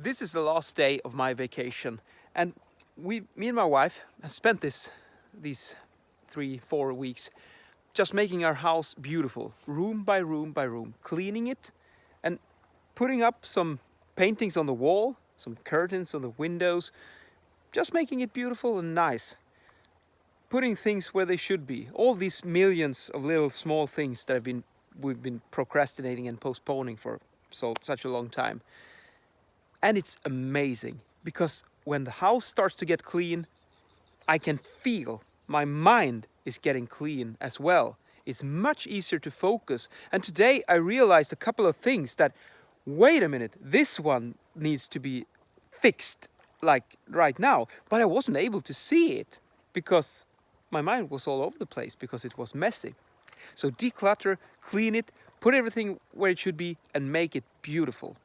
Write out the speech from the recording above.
This is the last day of my vacation, and me and my wife have spent these 3-4 weeks just making our house beautiful, room by room by room, cleaning it and putting up some paintings on the wall, some curtains on the windows, just making it beautiful and nice. Putting things where they should be. All these millions of little small things that we've been procrastinating and postponing for such a long time. And it's amazing because when the house starts to get clean, I can feel my mind is getting clean as well. It's much easier to focus. And today I realized a couple of things that, wait a minute, this one needs to be fixed like right now. But I wasn't able to see it because my mind was all over the place because it was messy. So declutter, clean it, put everything where it should be and make it beautiful.